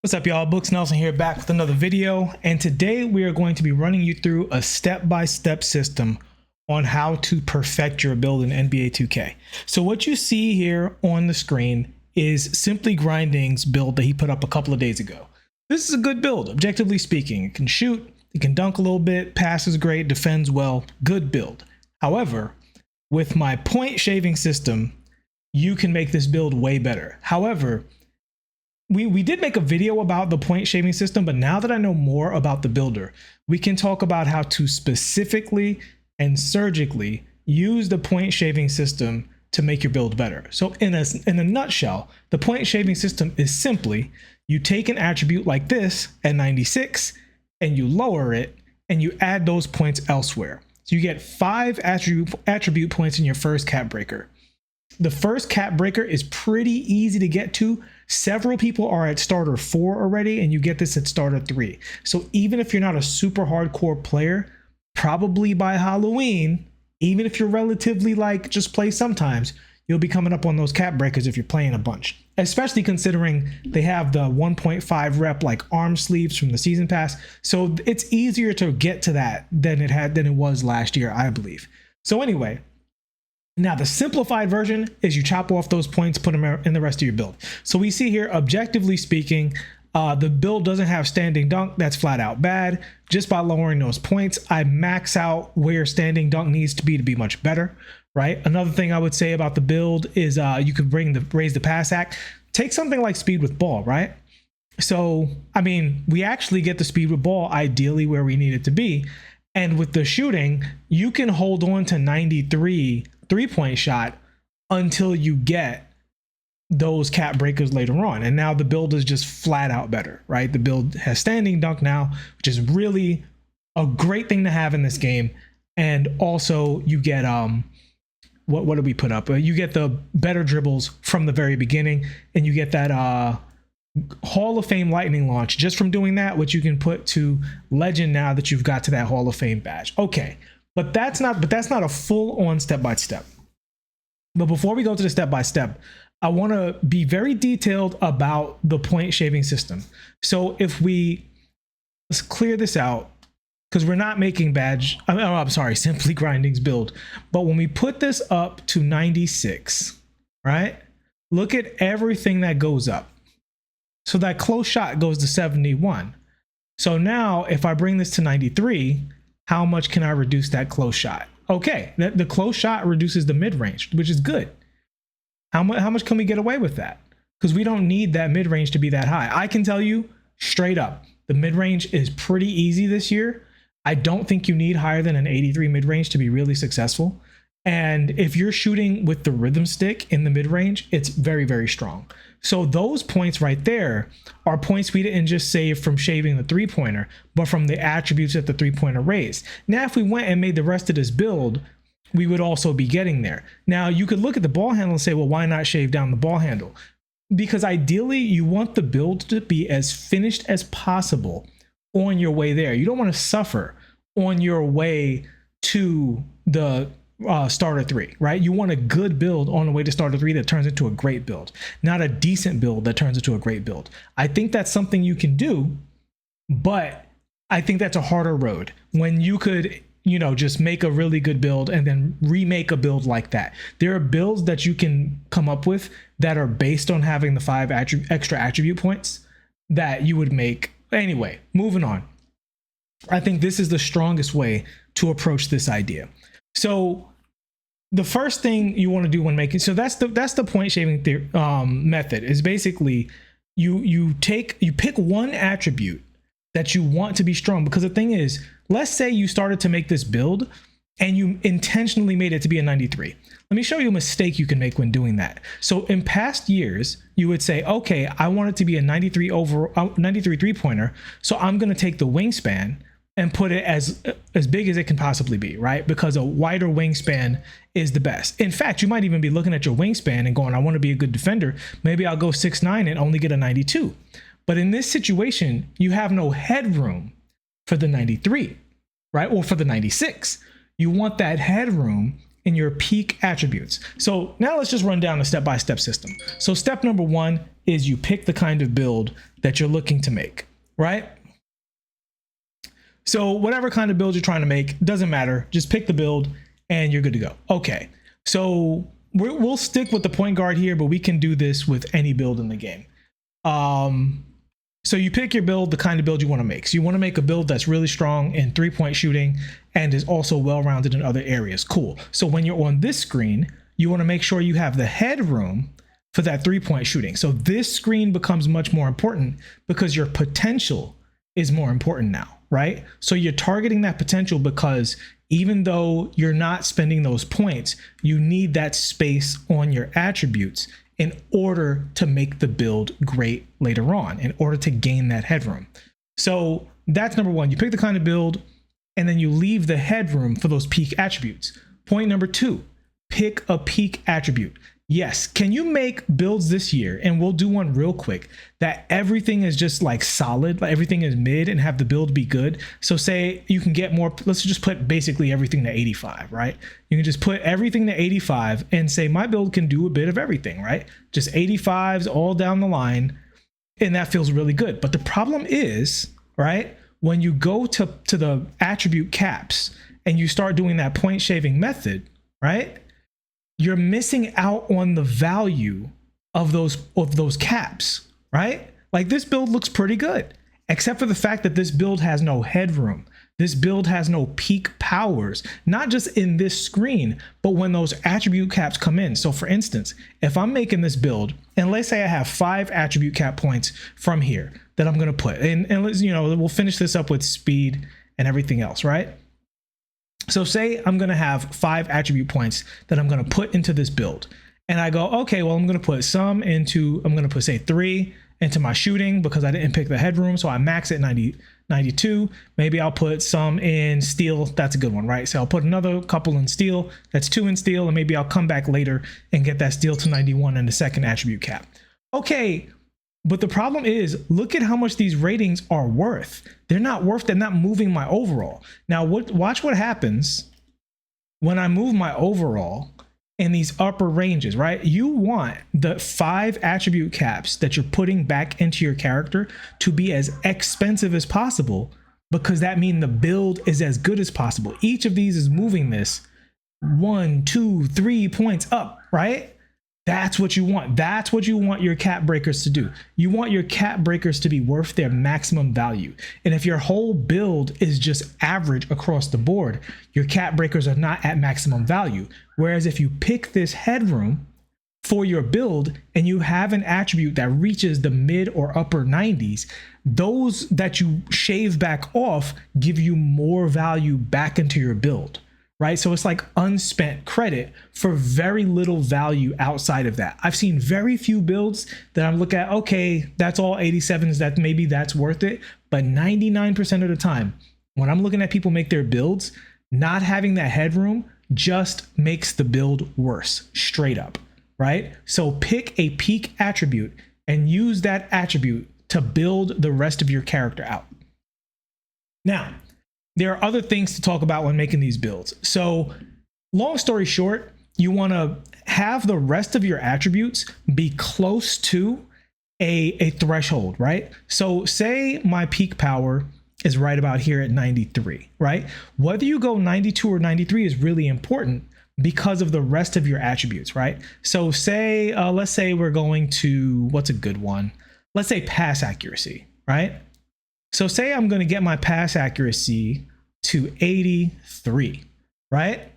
What's up, y'all? Books Nelson here, back with another video, and today we are going to be running you through a step-by-step system on how to perfect your build in NBA 2K. So what you see here on the screen is Simply Grinding's build that he put up a couple of days ago. This is a good build, objectively speaking. It can shoot, it can dunk a little bit, passes great, defends well, good build. However, with my point shaving system, you can make this build way better. However, we did make a video about the point shaving system, but now that I know more about the builder, we can talk about how to specifically and surgically use the point shaving system to make your build better. So in a nutshell, the point shaving system is simply you take an attribute like this at 96 and you lower it and you add those points elsewhere. So you get 5 attribute points in your first cap breaker. The first cap breaker is pretty easy to get to. Several people are at starter 4 already, and you get this at starter 3. So even if you're not a super hardcore player, probably by Halloween, even if you're relatively like just play sometimes, you'll be coming up on those cap breakers if you're playing a bunch, especially considering they have the 1.5 rep like arm sleeves from the season pass. So it's easier to get to that than it was last year, I believe. So anyway, now the simplified version is you chop off those points, put them in the rest of your build. So we see here, objectively speaking, the build doesn't have standing dunk. That's flat out bad. Just by lowering those points, I max out where standing dunk needs to be much better, right? Another thing I would say about the build is you could raise the pass act. Take something like speed with ball, right? So, I mean, we actually get the speed with ball ideally where we need it to be. And with the shooting, you can hold on to 93 3-point shot until you get those cap breakers later on. And now the build is just flat out better, right? The build has standing dunk now, which is really a great thing to have in this game. And also you get, what did we put up? You get the better dribbles from the very beginning, and you get that Hall of Fame lightning launch just from doing that, which you can put to legend now that you've got to that Hall of Fame badge. Okay. But that's not a full-on step-by-step. But before we go to the step-by-step, I want to be very detailed about the point shaving system. So let's clear this out, because we're not making Simply Grinding's build. But when we put this up to 96, right? Look at everything that goes up. So that close shot goes to 71. So now if I bring this to 93, how much can I reduce that close shot? Okay, the close shot reduces the mid-range, which is good. How much can we get away with that? Because we don't need that mid-range to be that high. I can tell you straight up, the mid-range is pretty easy this year. I don't think you need higher than an 83 mid-range to be really successful. And if you're shooting with the rhythm stick in the mid-range, it's very, very strong. So those points right there are points we didn't just save from shaving the 3-pointer, but from the attributes that the 3-pointer raised. Now, if we went and made the rest of this build, we would also be getting there. Now, you could look at the ball handle and say, well, why not shave down the ball handle? Because ideally, you want the build to be as finished as possible on your way there. You don't want to suffer on your way to the starter 3, right? You want a good build on the way to starter 3 that turns into a great build, not a decent build that turns into a great build. I think that's something you can do, but I think that's a harder road when you could, just make a really good build and then remake a build like that. There are builds that you can come up with that are based on having the 5 extra attribute points that you would make. Anyway, moving on. I think this is the strongest way to approach this idea. So the first thing you want to do when making, so that's the point shaving method, is basically you pick one attribute that you want to be strong. Because the thing is, let's say you started to make this build and you intentionally made it to be a 93. Let me show you a mistake you can make when doing that. So in past years, you would say, okay, I want it to be a 93 3-pointer. So I'm going to take the wingspan and put it as big as it can possibly be, right? Because a wider wingspan is the best. In fact, you might even be looking at your wingspan and going, I want to be a good defender. Maybe I'll go 6'9" and only get a 92. But in this situation, you have no headroom for the 93, right? Or for the 96. You want that headroom in your peak attributes. So now let's just run down a step-by-step system. So step number one is you pick the kind of build that you're looking to make, right? So whatever kind of build you're trying to make, doesn't matter. Just pick the build and you're good to go. Okay, so we'll stick with the point guard here, but we can do this with any build in the game. So you pick your build, the kind of build you want to make. So you want to make a build that's really strong in three-point shooting and is also well-rounded in other areas. Cool. So when you're on this screen, you want to make sure you have the headroom for that three-point shooting. So this screen becomes much more important because your potential is more important now, right? So you're targeting that potential because even though you're not spending those points, you need that space on your attributes in order to make the build great later on, in order to gain that headroom. So that's number one. You pick the kind of build and then you leave the headroom for those peak attributes. Point number two, pick a peak attribute. Yes, can you make builds this year, and we'll do one real quick, that everything is just like solid, like everything is mid, and have the build be good? So say you can get more, let's just put basically everything to 85, right? You can just put everything to 85 and say my build can do a bit of everything, right? Just 85s all down the line, and that feels really good. But the problem is, right, when you go to the attribute caps and you start doing that point shaving method, right, you're missing out on the value of those caps, right? Like this build looks pretty good, except for the fact that this build has no headroom. This build has no peak powers, not just in this screen, but when those attribute caps come in. So for instance, if I'm making this build, and let's say I have 5 attribute cap points from here that I'm gonna put, and let's, you know, we'll finish this up with speed and everything else, right? So say I'm going to have 5 attribute points that I'm going to put into this build. And I go, okay, well, I'm going to put some into, I'm going to put say 3 into my shooting because I didn't pick the headroom. So I max at 92. Maybe I'll put some in steel. That's a good one, right? So I'll put another couple in steel. That's 2 in steel. And maybe I'll come back later and get that steel to 91 in the second attribute cap. Okay. But the problem is, look at how much these ratings are worth. They're not worth, they're not moving my overall. Now, watch what happens when I move my overall in these upper ranges, right? You want the 5 attribute caps that you're putting back into your character to be as expensive as possible, because that means the build is as good as possible. Each of these is moving this 1, 2, 3 points up, right? That's what you want. That's what you want your cap breakers to do. You want your cap breakers to be worth their maximum value. And if your whole build is just average across the board, your cap breakers are not at maximum value. Whereas if you pick this headroom for your build and you have an attribute that reaches the mid or upper 90s, those that you shave back off give you more value back into your build. Right? So it's like unspent credit for very little value outside of that. I've seen very few builds that I'm looking at, okay, that's all 87s, that maybe that's worth it. But 99% of the time, when I'm looking at people make their builds, not having that headroom just makes the build worse, straight up, right? So pick a peak attribute and use that attribute to build the rest of your character out. Now, there are other things to talk about when making these builds. So long story short, you want to have the rest of your attributes be close to a threshold, right? So say my peak power is right about here at 93, right? Whether you go 92 or 93 is really important because of the rest of your attributes, right? So say, let's say we're going to, what's a good one? Let's say pass accuracy, right? So say I'm going to get my pass accuracy to 83, right?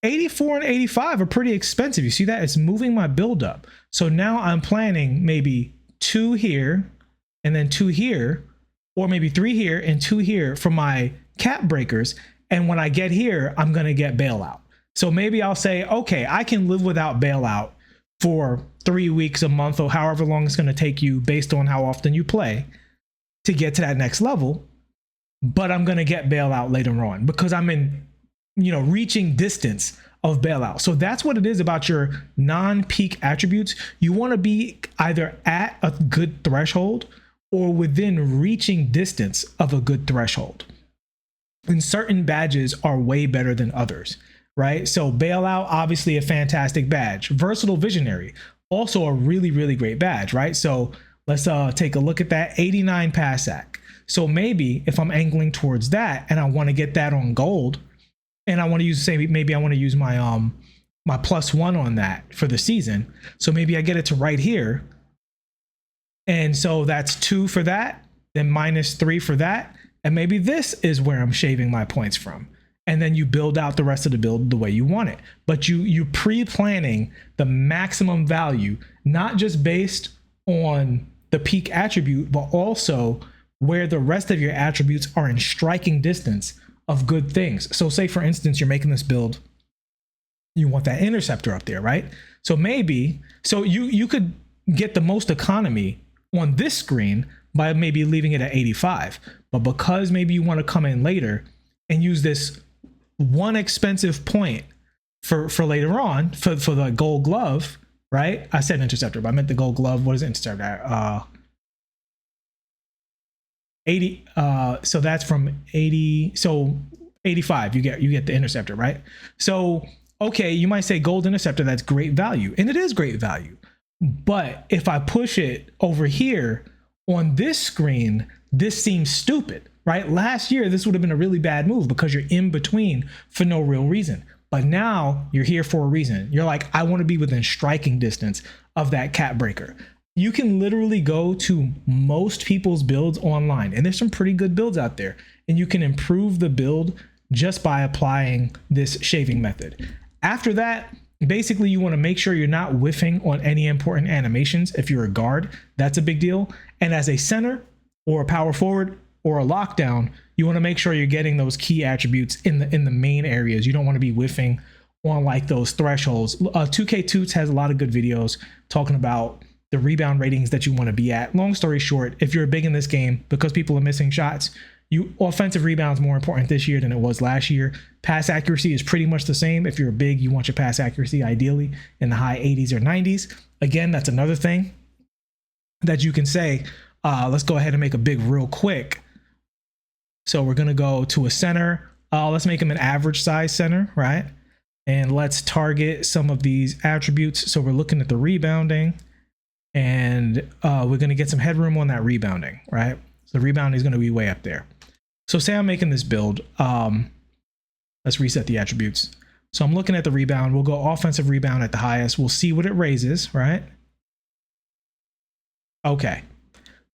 84 and 85 are pretty expensive. You see that? It's moving my build up. So now I'm planning maybe 2 here and then 2 here, or maybe 3 here and 2 here for my cap breakers. And when I get here, I'm going to get bailout. So maybe I'll say, okay, I can live without bailout for 3 weeks, a month, or however long it's going to take you based on how often you play to get to that next level, but I'm going to get bailout later on because I'm in, reaching distance of bailout. So that's what it is about your non-peak attributes. You want to be either at a good threshold or within reaching distance of a good threshold. And certain badges are way better than others, right? So bailout, obviously a fantastic badge. Versatile visionary, also a really, really great badge, right? So let's take a look at that. 89 pass act. So maybe if I'm angling towards that and I want to get that on gold, and I want to use, say, maybe I want to use my my +1 on that for the season. So maybe I get it to right here. And so that's 2 for that, then -3 for that. And maybe this is where I'm shaving my points from. And then you build out the rest of the build the way you want it. But you pre-planning the maximum value, not just based on the peak attribute, but also where the rest of your attributes are in striking distance of good things. So say for instance, you're making this build, you want that interceptor up there, right? So maybe, so you could get the most economy on this screen by maybe leaving it at 85. But because maybe you want to come in later and use this one expensive point for later on for the gold glove, right? I said interceptor, but I meant the gold glove. What is interceptor at? 80. So that's from 80. So 85, you get the interceptor, right? So, okay, you might say gold interceptor, that's great value. And it is great value. But if I push it over here on this screen, this seems stupid, right? Last year, this would have been a really bad move because you're in between for no real reason. But now you're here for a reason. You're like, I want to be within striking distance of that cap breaker. You can literally go to most people's builds online, and there's some pretty good builds out there, and you can improve the build just by applying this shaving method. After that, basically you want to make sure you're not whiffing on any important animations. If you're a guard, that's a big deal. And as a center or a power forward or a lockdown, you want to make sure you're getting those key attributes in the main areas. You don't want to be whiffing on like those thresholds. 2K Toots has a lot of good videos talking about the rebound ratings that you want to be at. Long story short, if you're big in this game, because people are missing shots, offensive rebounds more important this year than it was last year. Pass accuracy is pretty much the same. If you're big, you want your pass accuracy ideally in the high 80s or 90s. Again, that's another thing that you can say. Let's go ahead and make a big real quick. So we're going to go to a center. Let's make him an average size center, right? And let's target some of these attributes. So we're looking at the rebounding, and we're going to get some headroom on that rebounding, right? So the rebounding is going to be way up there. So say I'm making this build. Let's reset the attributes. So I'm looking at the rebound. We'll go offensive rebound at the highest. We'll see what it raises, right? Okay.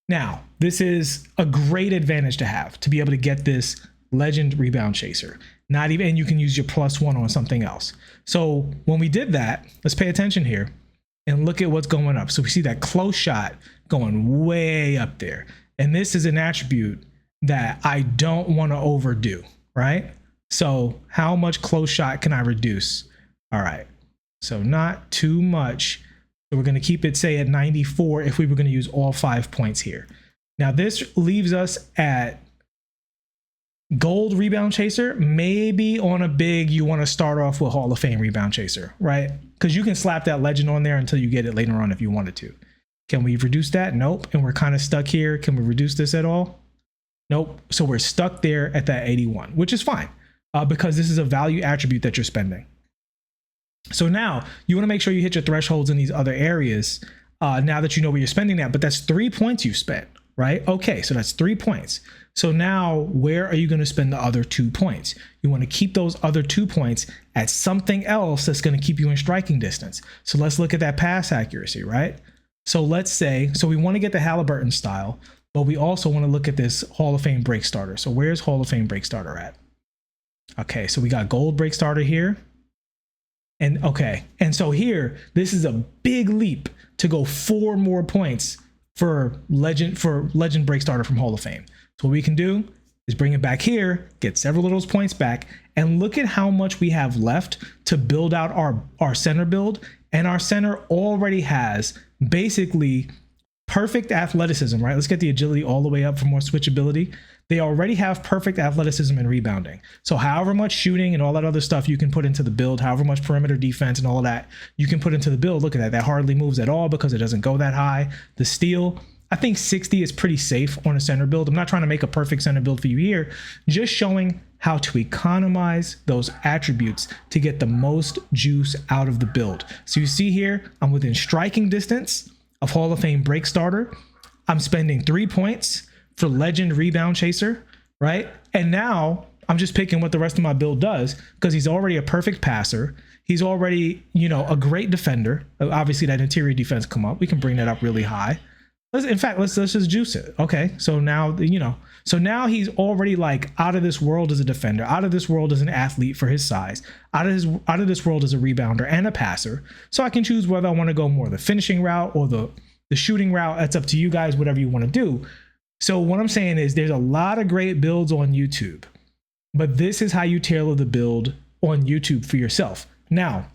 Now, this is a great advantage to have, to be able to get this legend rebound chaser. Not even, and you can use your +1 on something else. So when we did that, let's pay attention here and look at what's going up. So we see that close shot going way up there. And this is an attribute that I don't want to overdo, right? So how much close shot can I reduce? All right. So not too much. So we're going to keep it, say, at 94 if we were going to use all 5 points here. Now this leaves us at gold rebound chaser. Maybe on a big, you want to start off with Hall of Fame rebound chaser, right? Because you can slap that legend on there until you get it later on if you wanted to. Can we reduce that? Nope. And we're kind of stuck here. Can we reduce this at all? Nope. So we're stuck there at that 81, which is fine because this is a value attribute that you're spending. So now you want to make sure you hit your thresholds in these other areas now that you know where you're spending that, but that's 3 points you've spent, right? Okay, so that's 3 points. So now where are you going to spend the other 2 points? You want to keep those other 2 points at something else that's going to keep you in striking distance. So let's look at that pass accuracy, right? So let's say, so we want to get the Halliburton style, but we also want to look at this Hall of Fame break starter. So where's Hall of Fame break starter at? Okay, so we got gold break starter here. And okay, and so here, this is a big leap to go 4 more points for legend break starter from Hall of Fame. So what we can do is bring it back here, get several of those points back, and look at how much we have left to build out our center build. And our center already has basically perfect athleticism, right? Let's get the agility all the way up for more switchability. They already have perfect athleticism and rebounding. So however much shooting and all that other stuff you can put into the build, however much perimeter defense and all of that you can put into the build, look at that. That hardly moves at all because it doesn't go that high. The steal, I think 60 is pretty safe on a center build. I'm not trying to make a perfect center build for you here, just showing how to economize those attributes to get the most juice out of the build. So you see here, I'm within striking distance of Hall of Fame break starter. I'm spending 3 points for legend rebound chaser, right? And now I'm just picking what the rest of my build does because he's already a perfect passer. He's already, you know, a great defender. Obviously that interior defense come up. We can bring that up really high. In fact, let's just juice it. Okay, so now, you know, so now he's already like out of this world as a defender, out of this world as an athlete for his size, out of this world as a rebounder and a passer. So I can choose whether I want to go more the finishing route or the shooting route. That's up to you guys, whatever you want to do. So what I'm saying is there's a lot of great builds on YouTube, but this is how you tailor the build on YouTube for yourself. Now,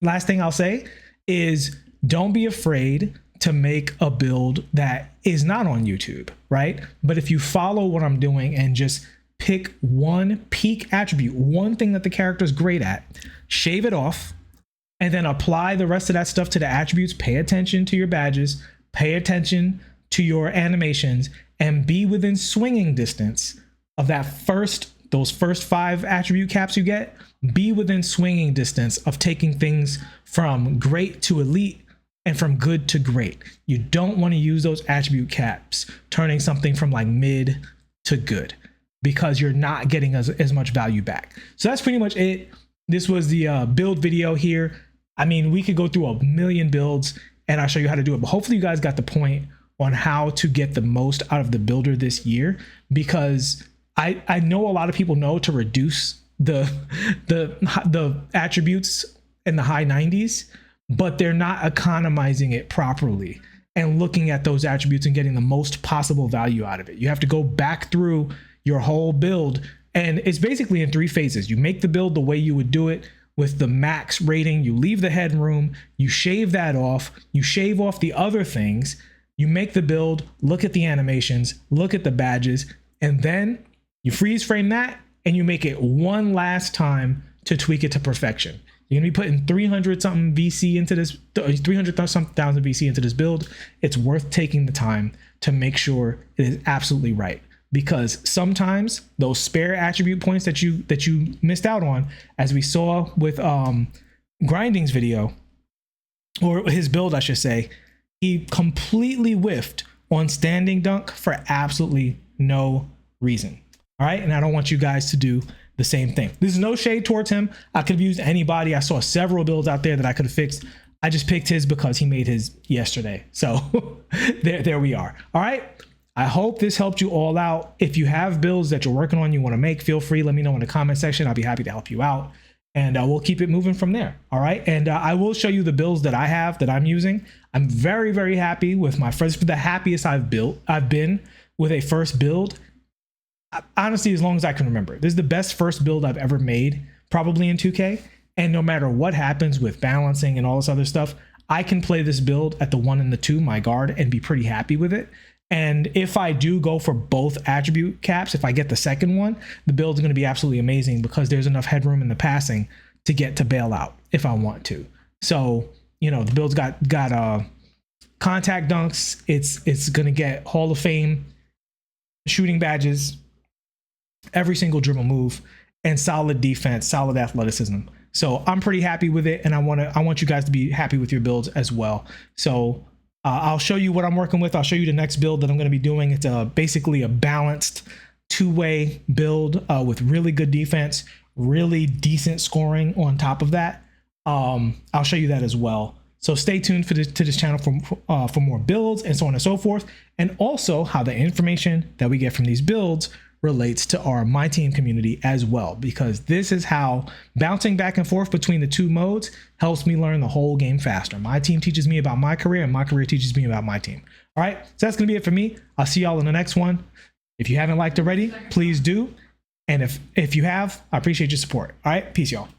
last thing I'll say is don't be afraid to make a build that is not on YouTube, right? But if you follow what I'm doing and just pick one peak attribute, one thing that the character is great at, shave it off, and then apply the rest of that stuff to the attributes, pay attention to your badges, pay attention to your animations, and be within swinging distance of those first 5 attribute caps you get, be within swinging distance of taking things from great to elite and from good to great. You don't want to use those attribute caps, turning something from like mid to good, because you're not getting as much value back. So that's pretty much it. This was the build video here. I mean, we could go through a million builds and I'll show you how to do it, but hopefully you guys got the point on how to get the most out of the builder this year, because I know a lot of people know to reduce the attributes in the high 90s, but they're not economizing it properly and looking at those attributes and getting the most possible value out of it. You have to go back through your whole build, and it's basically in 3 phases. You make the build the way you would do it with the max rating, you leave the headroom, you shave that off, you shave off the other things, you make the build, look at the animations, look at the badges, and then you freeze frame that and you make it one last time to tweak it to perfection. You're gonna be putting 300 something VC into this, 300 something thousand VC into this build. It's worth taking the time to make sure it is absolutely right, because sometimes those spare attribute points that you missed out on, as we saw with Grinding's video, or his build, I should say, he completely whiffed on standing dunk for absolutely no reason. All right, and I don't want you guys to do the same thing. There's no shade towards him. I could have used anybody. I saw several builds out there that I could have fixed. I just picked his because he made his yesterday. So there we are. All right. I hope this helped you all out. If you have builds that you're working on, you want to make, feel free. Let me know in the comment section. I'll be happy to help you out, and we'll keep it moving from there. All right. And I will show you the builds that I have that I'm using. I'm very, very happy with my first, the happiest I've been with a first build. Honestly, as long as I can remember, this is the best first build I've ever made, probably in 2K. And no matter what happens with balancing and all this other stuff, I can play this build at the 1 and the 2, my guard, and be pretty happy with it. And if I do go for both attribute caps, if I get the second one, the build is going to be absolutely amazing, because there's enough headroom in the passing to get to bail out if I want to. So, you know, the build's got contact dunks. It's going to get Hall of Fame shooting badges, every single dribble move, and solid defense, solid athleticism. So I'm pretty happy with it, and I want you guys to be happy with your builds as well. So I'll show you what I'm working with. I'll show you the next build that I'm going to be doing. It's basically a balanced 2-way build with really good defense, really decent scoring on top of that. I'll show you that as well. So stay tuned to this channel for more builds and so on and so forth, and also how the information that we get from these builds relates to our My Team community as well, because this is how bouncing back and forth between the 2 modes helps me learn the whole game faster. My team teaches me about my career, and my career teaches me about my team. All right, so that's gonna be it for me. I'll see y'all in the next one. If you haven't liked already, please do. And if you have, I appreciate your support. All right, peace, y'all.